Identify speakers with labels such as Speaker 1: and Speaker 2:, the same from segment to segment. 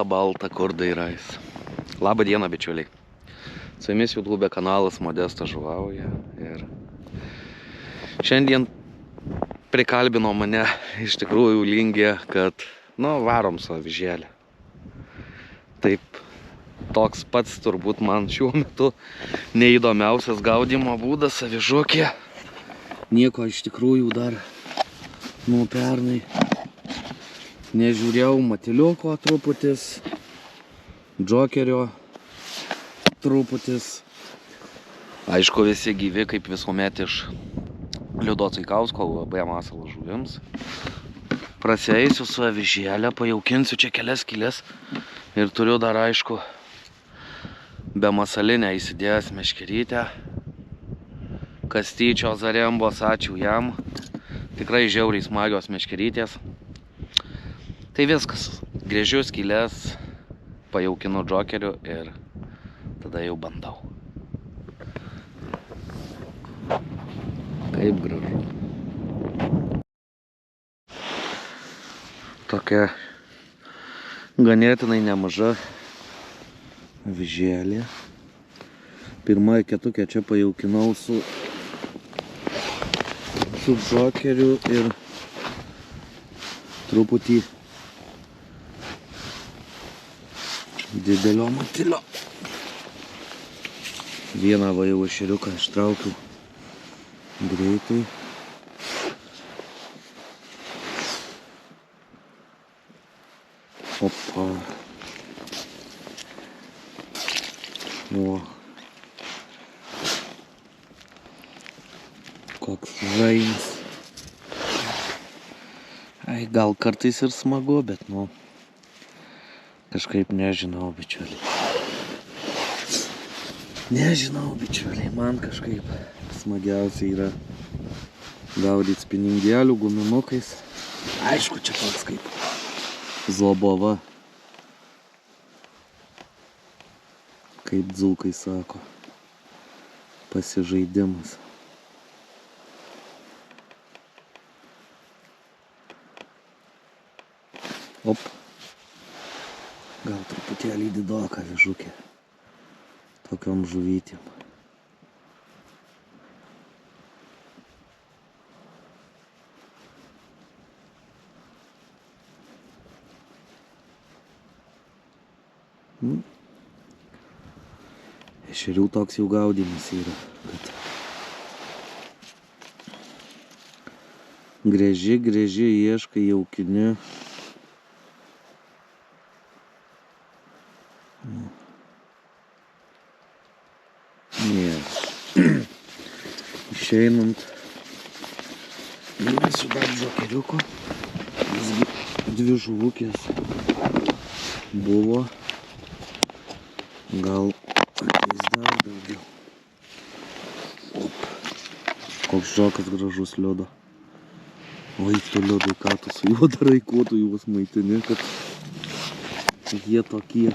Speaker 1: Balta, kur dairais. Labą dieną, bičiuliai. Su jumis YouTube kanalas Modestas žuvauja. Ir šiandien prikalbino mane iš tikrųjų Lingė, kad, varom su avižėlę. Taip, toks pats turbūt man šiuo metu neįdomiausias gaudymo būdas avižukė. Nieko iš tikrųjų dar nuo pernai nežiūrėjau, matiliuko truputis, džokerio truputis. Aišku, visi gyvi kaip visuomet iš Liudo Caikausko UAB Masalos žuvims. Prasieisiu su avižėlę, pajaukinsiu čia kelias skylės ir turiu dar, aišku, be masalinę įsidėjęs meškerytę. Kastyčio Zarembos, ačiū jam. Tikrai žiauriai smagios meškerytės. Tai viskas. Griežiu skylės, pajaukinu džokeriu ir tada jau bandau. Kaip gražu. Tokia ganėtinai nemaža avižėlė. Pirmą ketukę čia pajaukinau su džokeriu ir truputį didelio matilio. Vieną va jau ešeriuką ištraukiau greitai. Opa. O. Koks žainis. Ai, gal kartais ir smagu, bet kažkaip nežinau, bičiuliai. Man kažkaip smagiausia yra gaudyti spiningėlių guminukais. Aišku, čia toks kaip zobova. Kaip dzūkai sako. Pasižaidimas. Op. Gal truputėlį didoka avižukė. Tokiom žuvytėm. Ešerių toks jau gaudymas yra. Grėži, ieškai, jaukini. Išeinant, įmesiu dar džokeriuko. Visgi dvi žuvukės buvo. Gal ateis dar daugiau. Op. Koks džokas gražus Liudo. Oi, tu Liudai, ką tu su juo darai, kuo tu juos maitini, kad jie tokie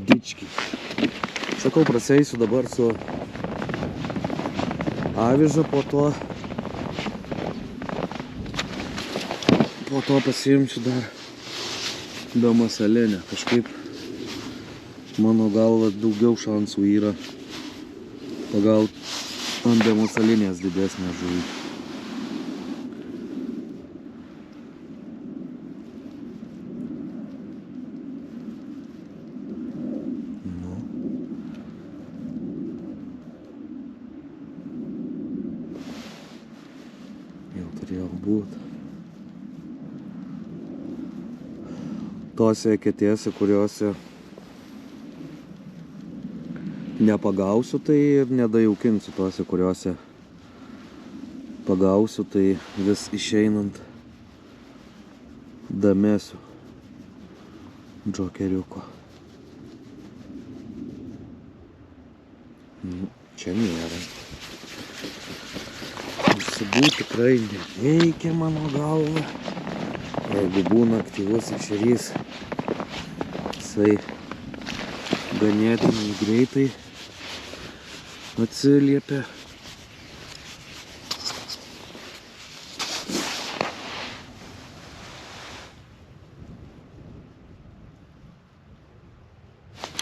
Speaker 1: dičkiai. Sakau, prasieisiu dabar su aviža, po to pasiimsiu dar be masalinę. Kažkaip mano galva daugiau šansų yra pagauti ant be masalinės didesnę žuvį. Jau turėjo būti. Tose eketėse, kuriuose nepagausiu, tai ir nedajaukinsiu. Tose, kuriuose pagausiu, tai vis išeinant damėsiu džokeriuko. Čia nėra. užsibūt tikrai nereikia mano galva. Jeigu būna aktyvus ešerys, jisai ganėtinai greitai atsiliepia.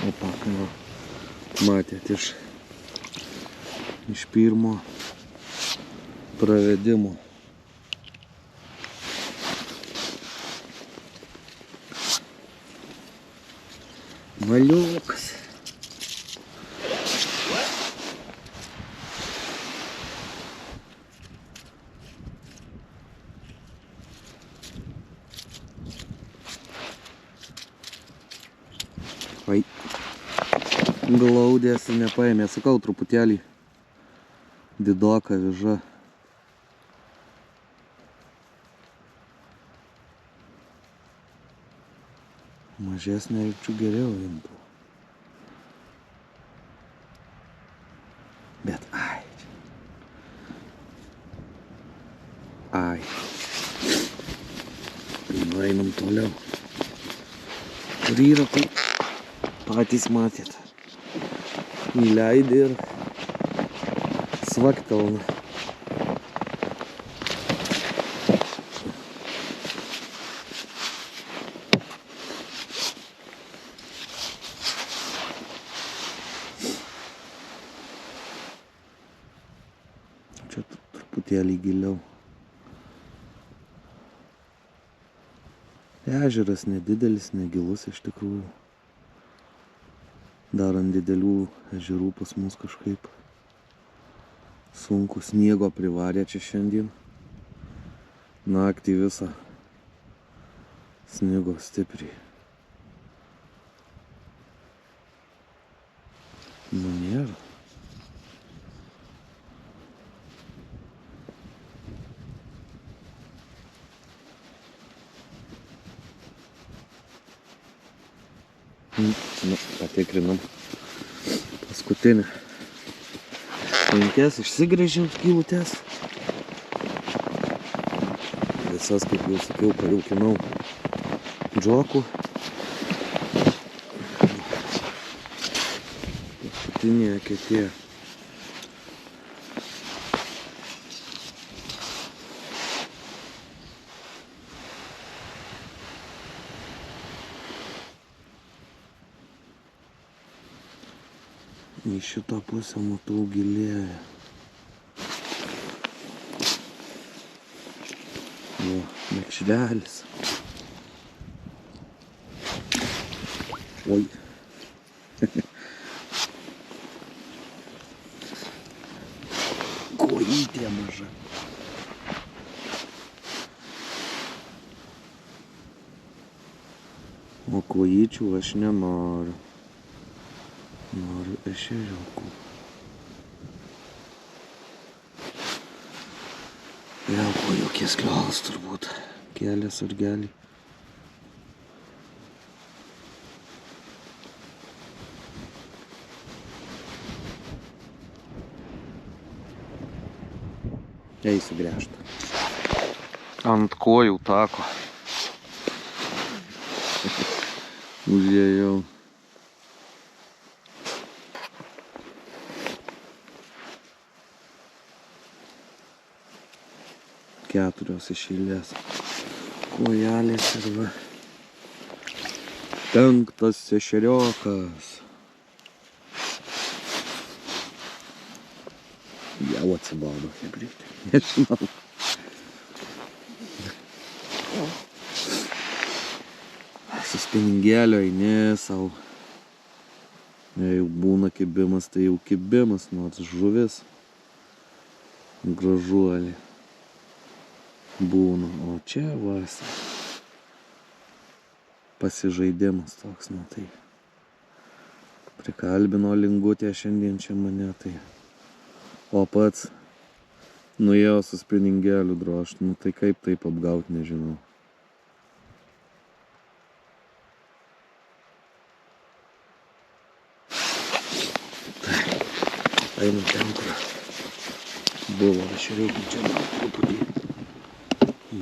Speaker 1: Opa, va, matėt iš pirmo pravedimo. Maliukas. Ai, glaudėsi, nepaėmė, sakau, truputėlį didoka viža. Mažesnė jaučiu geriau imtų. Bet ai. Ai. Einam toliau. Kur yra, tai patys matėt. Įleidė ir svaktelna. Čia truputėlį giliau. Ežeras nedidelis, negilus iš tikrųjų. Dar ant didelių ežerų pas mus kažkaip sunku. Sniego privarė čia šiandien. Naktį visą sniego stipriai. Nu nėra. Nu, patikrinam paskutinę. 5 išsigrėžiau skylutes. Visas, kaip jau sakiau, pajaukinau džokų. Paskutinė eketė. Į šitą pusę matau gilėja. O, mekšrelis. Oi. Kojytė maža. O kojyčių aš nenoriu. Noriu ešeriukų. Vėl kojukės kliovas turbūt. Kelias ar gelį. Eisiu gręžtą. Ant kojų tako. Užėjau. Keturios iš eilės kojelės ir va. 5 ešeriokas. Jau atsibado, kaip reikia. Nežinau. Su spiningėlio eini sau. Jau būna kibimas, tai jau kibimas, nors žuvis. Gražuolė. Būna, o čia vasa. Pasižaidimas toks, nu tai. Prikalbino lingutė šiandien čia mane, tai. O pats nuėjo su spiningėliu drožt, nu tai kaip taip apgaut, nežinau. Tai, einam ten, kur Buvo ešeriukai čia gal truputį.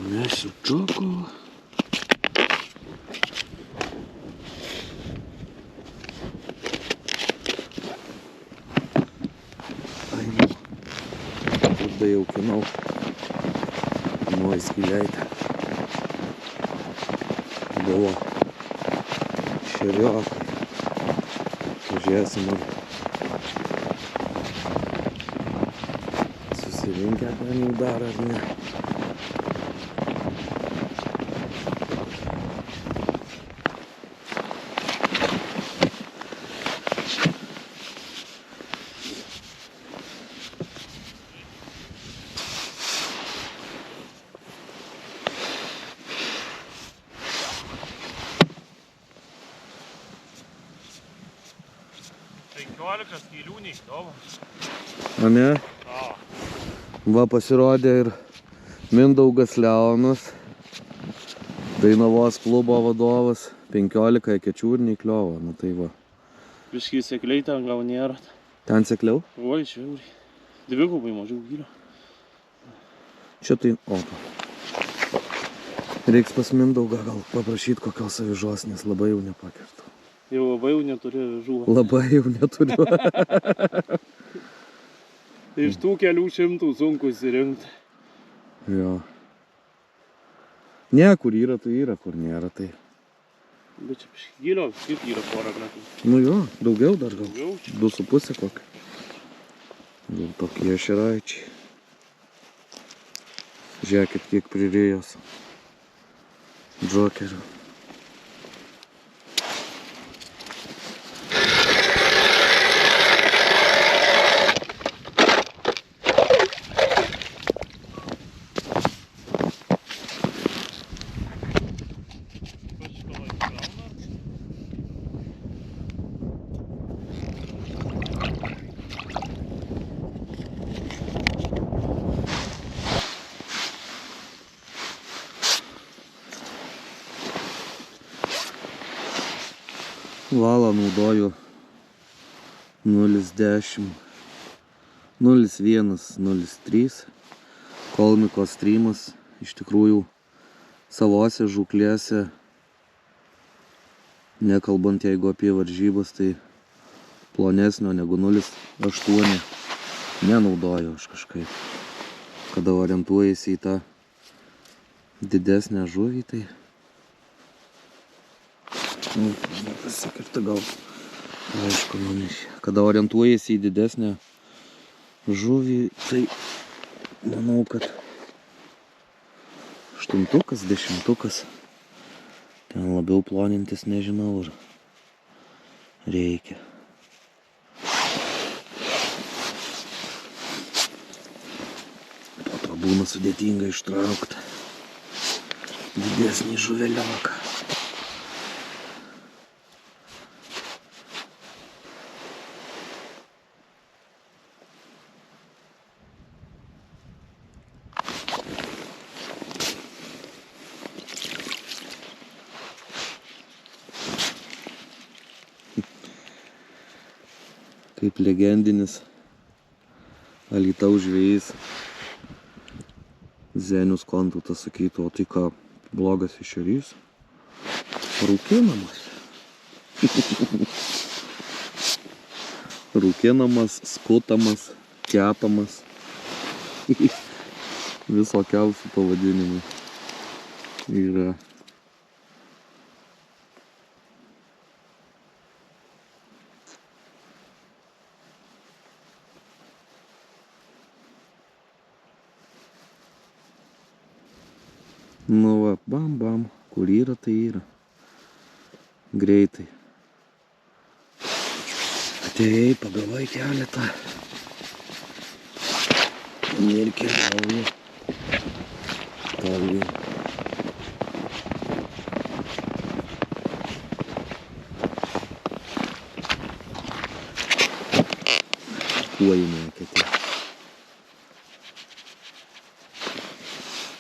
Speaker 1: Mesiu čoko. Ainu. Tada jaukinau. Nuo skyleitę. Buvo ešeriukai. Pažiūrėsim, ar susirinkę ten jų dar ar ne.
Speaker 2: Skylių neįkliova.
Speaker 1: A ne? Va pasirodė ir Mindaugas Leonas, Dainavos klubo vadovas, 15 ekečių ir neįkliova, nu tai va.
Speaker 2: Biškai sekliai ten gal nėra.
Speaker 1: Ten sekliau?
Speaker 2: Oi, šiauriai. Dvigubai mažiau gylio.
Speaker 1: Čia tai, opa. Reiks pas Mindaugą gal paprašyti kokios avižos, nes labai jau nepakirtų.
Speaker 2: Jau labai jau neturi žuvą.
Speaker 1: Labai jau neturiu.
Speaker 2: Iš tų kelių šimtų sunku įsirinkti.
Speaker 1: Jo. Ne, kur yra, tai yra, kur nėra, tai.
Speaker 2: Bet čia biškai gylio, kaip yra porą metų.
Speaker 1: Nu jo, daugiau dar gal.
Speaker 2: Daugiau.
Speaker 1: 2,5 kokį. Gal tokie ešeraičiai. Žiūrėkit, kiek prirėjos. Džokerių. Valą naudoju 0,10, 0,1, 0,3. Kolmiko streamas. Iš tikrųjų savose žūklėse, nekalbant jeigu apie varžybas, tai plonesnio negu 0,8 nenaudoju aš kažkaip. Kada orientuojasi į tą didesnę žuvį, tai pasikirta gal, aišku, kada orientuojasi į didesnę žuvį, tai manau, kad 8-tukas, 10-tukas, ten labiau plonintis nežinau, ar reikia. Po to būna sudėtinga ištraukti didesnį žuvelioką. Kaip legendinis Alytaus žvejys Zenius Kontautas sakytų, o tai ką, blogas ešerys? Rūkinamas. Rūkinamas, skutamas, kepamas. Visokiausių pavadinimų yra. Nu va, bam, bam, kur yra, tai yra. Greitai. Atėjai, pagavai keletą. Ir keliauju. Toli. Kuojame, kad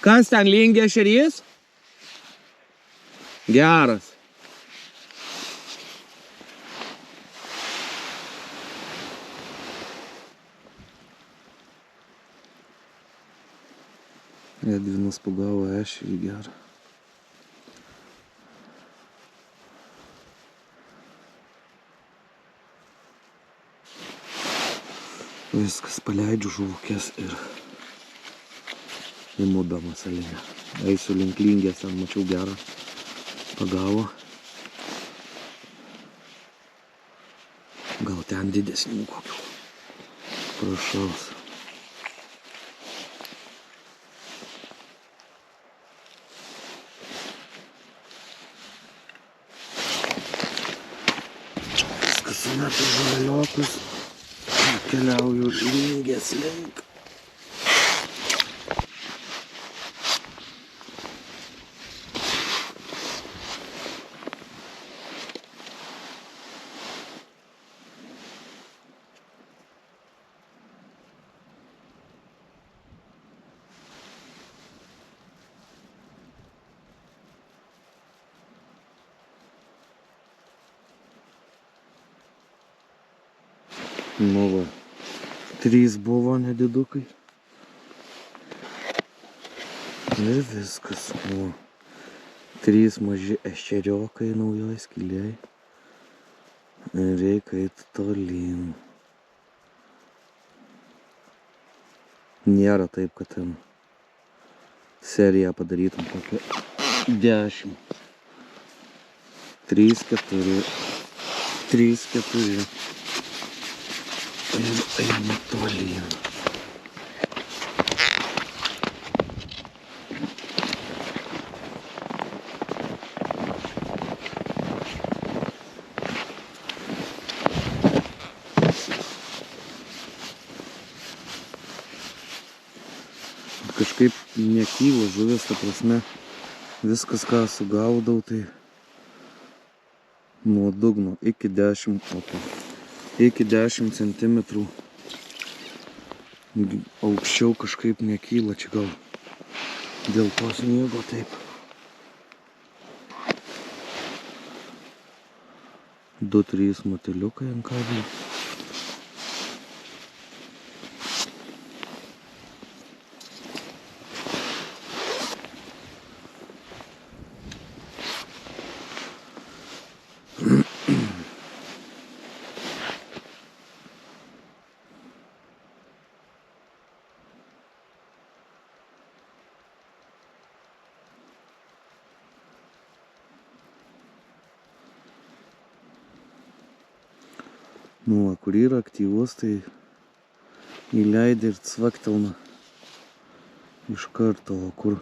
Speaker 1: kas ten lingia ešerys? Geras. Edvinas pagavo ešerį gerą. Viskas, paleidžiu žuvukės ir imu be masalinę. Eisiu link Lingės, ten mačiau gerą pagavo. Gal ten didesnių kokių. Prašaus. Viskas sumetu žuveliokus. Keliauju Lingės link. Nu va, 3 buvo nedidukai. Ir viskas. O 3 maži ešeriokai naujoj skylėj. Ir reikia eiti tolyn. Nėra taip, kad ten seriją padarytum kokią 10. 3, 4. 3, 4. Ir einu tolyn. Kažkaip nekyla žuvis, ta prasme, viskas ką sugaudau, tai nuo dugno iki 10 centimetrų aukščiau kažkaip nekyla, čia gal dėl to sniego taip. 2-3 mateliukai ant kablio. Nu, kur yra aktyvus, tai įleidė ir cvaktelna iš karto, o kur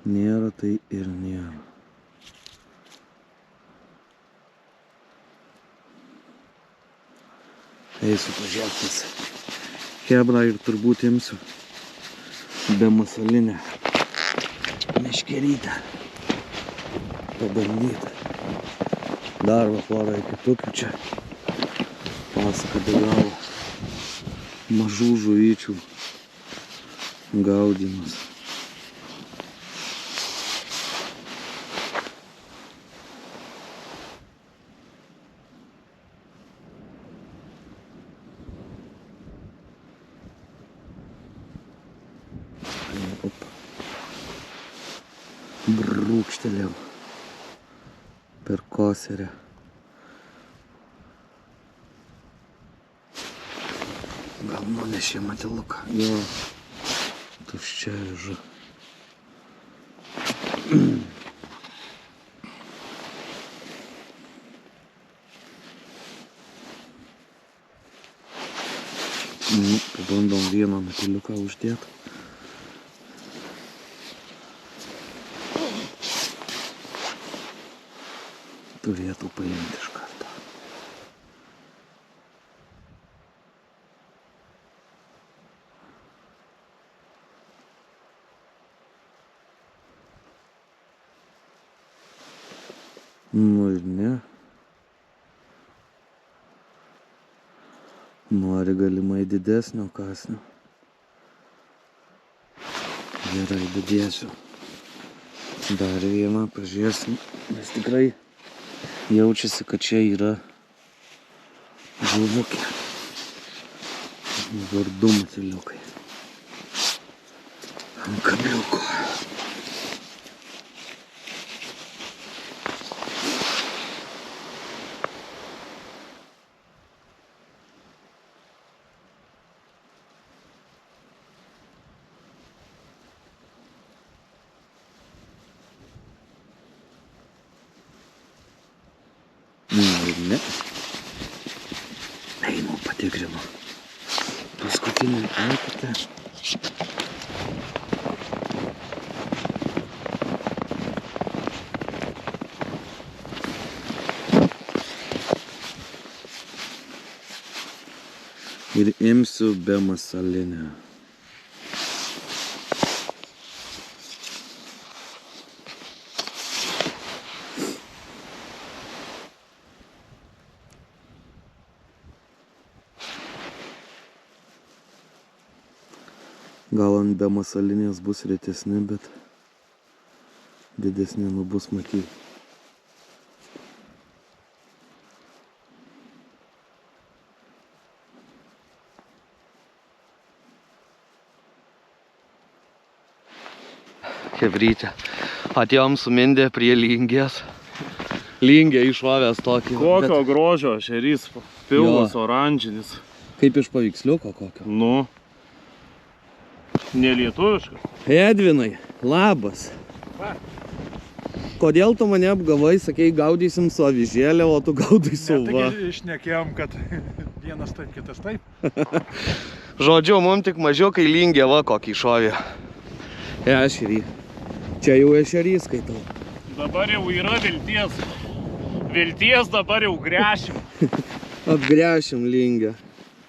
Speaker 1: nėra, tai ir nėra. Eisiu pažiūrėtis hebrą ir turbūt imsiu be masalinę meškerytę pabandyti. Dar va porą kitokių čia pasaka dagavo mažų žuvyčių gaudymas. Brūkštelėjau per koserę. Gal nunešė matiluką. Jo, tuščia žu. Pabandom vieną matiliuką uždėti. Turėtų paimti iš karto. Nu ir ne. Nori galimai didesnio kąsnio. Gerai, dadėsiu. Dar vieną pažiūrėsim, nes tikrai jaučiasi, kad čia yra žuvukė. Vardu matiliukai. Ant kabliuko. Ne. Einu patikrinu. Paskutinį kartą. Ir imsiu be masalinio. Gal ant be masalinės bus retesni, bet didesni bus matyti. Chebrytė. Atėjom su Mindė prie Lingės. Lingė išvavęs tokį.
Speaker 2: Kokio grožio šerys, pilnas, oranžinis.
Speaker 1: Kaip iš paveiksliuko kokio?
Speaker 2: Nu. Nelietuviškas.
Speaker 1: Edvinai, labas. Kodėl tu mane apgavai, sakei, gaudysim su avižėlė, o tu gaudai su va?
Speaker 3: Taigi išnekėjom, kad vienas taip, kitas taip.
Speaker 1: Žodžiu, mums tik mažiau, kai Lingė va kokį šovė. Ešerį. Čia jau ešerys skaitau.
Speaker 2: Dabar jau yra vilties. Vilties dabar jau grešim.
Speaker 1: Atgrešim Lingę.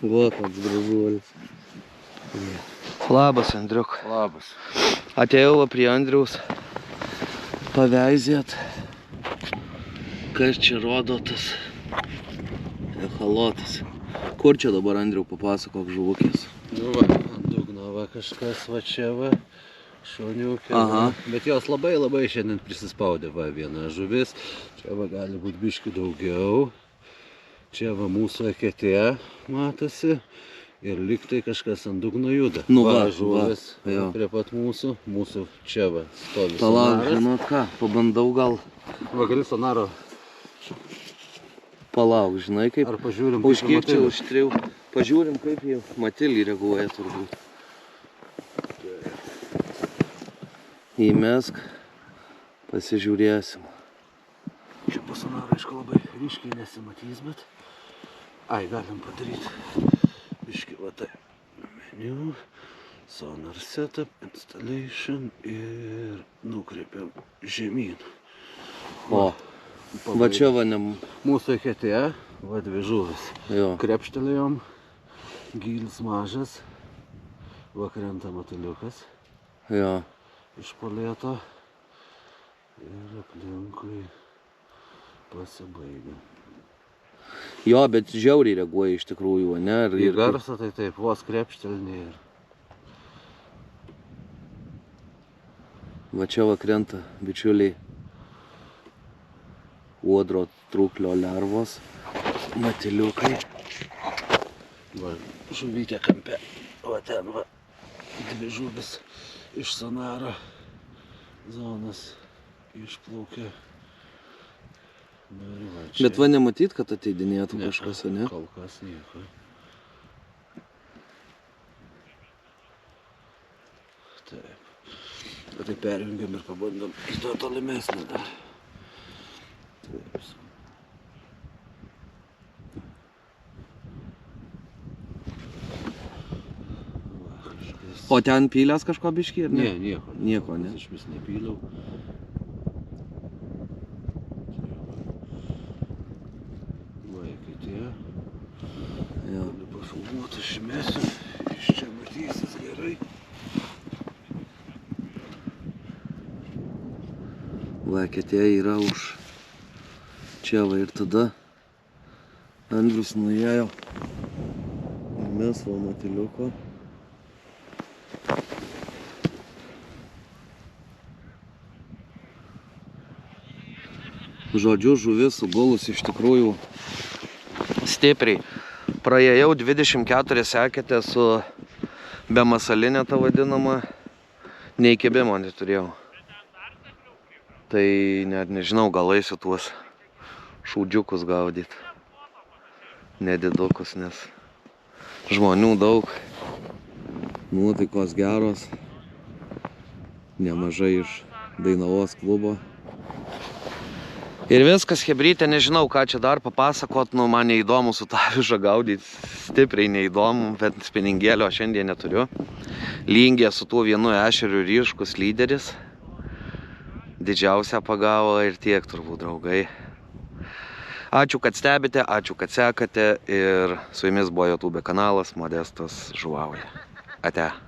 Speaker 1: Va koks gražuolis. Labas, Andriuk.
Speaker 2: Labas.
Speaker 1: Atėjau va prie Andriaus paveizėt. Kas čia rodo tas echalotas. Kur čia dabar, Andriau, papasakok žuvukės?
Speaker 4: Nu va, ant dugno va kažkas va čia va, šuniukė.
Speaker 1: Aha.
Speaker 4: Bet jos labai šiandien prisispaudė va viena žuvis. Čia va gali būti biškių daugiau. Čia va mūsų eketė matosi. Ir liktai kažkas ant dugno juda.
Speaker 1: Nu
Speaker 4: va,
Speaker 1: va,
Speaker 4: žuvis
Speaker 1: va,
Speaker 4: prie pat mūsų. Mūsų čia va stovi
Speaker 1: Palauk,
Speaker 4: sonaras.
Speaker 1: žinot ką, pabandau gal.
Speaker 4: Va gali sonaro.
Speaker 1: Palauk, žinai kaip.
Speaker 4: Ar pažiūrim,
Speaker 1: Už
Speaker 4: kaip
Speaker 1: kiek čia
Speaker 4: matilė?
Speaker 1: užtriau. Pažiūrim, kaip jau matilį reaguoja turbūt. Įmesk, pasižiūrėsim.
Speaker 4: Čia po sonaro, aišku, labai ryškiai nesimatys, bet ai, galim padaryti. Biški va tai. Meniu, sonar setup, installation ir nukreipiam žemyn.
Speaker 1: O, va čia va ne...
Speaker 4: Mūsų eketė, va dvi žuvis.
Speaker 1: Jo.
Speaker 4: Krepštelėjom, gylis mažas, va krenta matiliukas
Speaker 1: Jo.
Speaker 4: iš polėto ir aplinkui pasibaigia.
Speaker 1: Jo, bet žiauriai reaguoja iš tikrųjų, ne?
Speaker 4: Į garsą tai taip, vos krepštelni ir...
Speaker 1: Va čia va krenta, bičiuliai, uodro trūklio lervos, matiliukai.
Speaker 4: Va, žuvytė kampe, va ten va, dvi žuvis iš sonaro zonas išplaukė. Nu ir va čia.
Speaker 1: Bet va nematyt, kad ateidinėtų kažkas, ne?
Speaker 4: Kol kas nieko. Taip. Bet tai perjungiam ir pabandom į to tolimesnį dar. Taip.
Speaker 1: O ten pylės kažko biškį, ar ne?
Speaker 4: Ne, nieko.
Speaker 1: Nieko, ne?
Speaker 4: Aš vis nepyliau. Va, eketė.
Speaker 1: Jo.
Speaker 4: Galiu pafilmuoti, aš įmesiu. Iš čia matysis gerai.
Speaker 1: Va, eketė yra už čia va ir tada Andrius nuėjo. Mes va matiliuko. Žodžiu, žuvis sugulus iš tikrųjų stipriai. Praėjau 24 eketę su be masalinė ta vadinama. Nei kibimo neturėjau. Tai net nežinau, gal eisiu tuos šūdžiukus gaudyt. Nedidukus, nes žmonių daug. Nuotaikos geros. Nemažai iš Dainavos klubo. Ir viskas, chebrytė, nežinau, ką čia dar papasakot, man neįdomu su tą avižą gaudyt, stipriai neįdomu, bet spiningėlio šiandien neturiu. Lingė su tuo vienu ešeriu ryškus lyderis. Didžiausią pagavo ir tiek turbūt, draugai. Ačiū, kad stebite, ačiū, kad sekate ir su jumis buvo YouTube kanalas Modestas žuvauja. Ate.